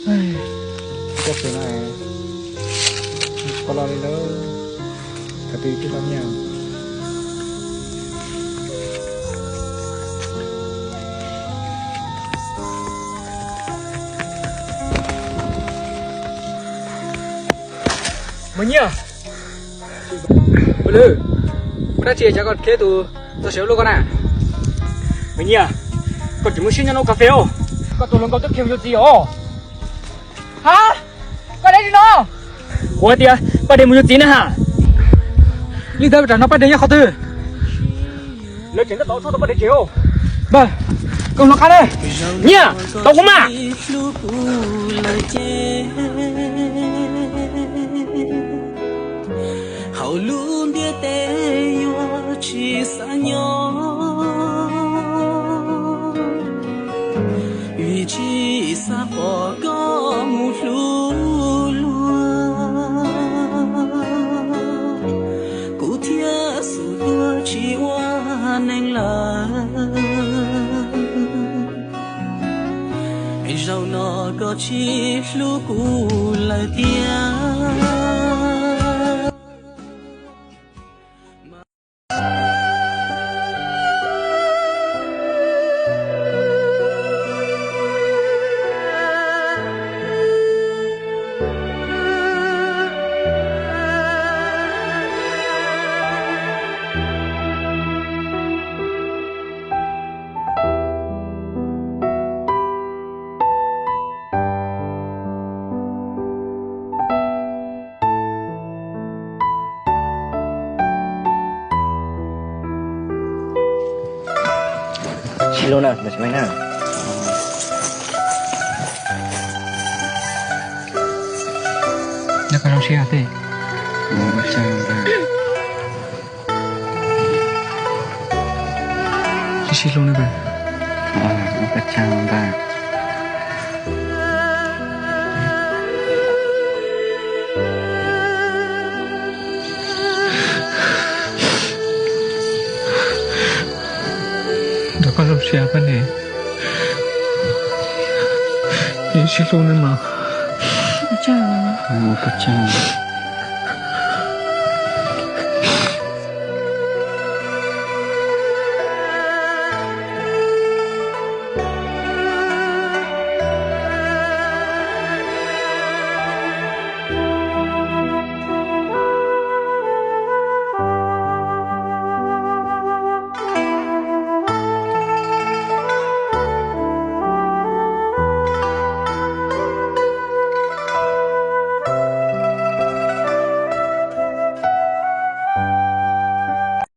Chắc thế này có lo lên đâu cả tùy cái lắm nhau mình nhá bữa đã chia cho con kia tôi xéo luôn con à mình nhá con chỉ muốn xin cho nó cà phê không con tôi luôn có tức kêu gì hả hả con đây đi nó ủa tia con đây muốn tí nữa hả nhưng tao trả nó bắt đến nhá khó tư lấy tiền tao cho tao bắt đến chiều vâng con nó khá đây nhá tao cũng mà hậu luôn đi tê yo chỉ xa nhau vì chỉ xa bỏ có một lúc cụ thiê sự đưa chỉ hoa nên là dẫu nó có chỉ lúc cụ lời tiếng luôn nè, để cho mấy nào. Nó còn xe thế. Nó chăng ra. Chỉ luôn nè bà. Nó có chăng ra. Con làm xe cái này, ini sih lo nih mah. Kacang. Oh, kacang.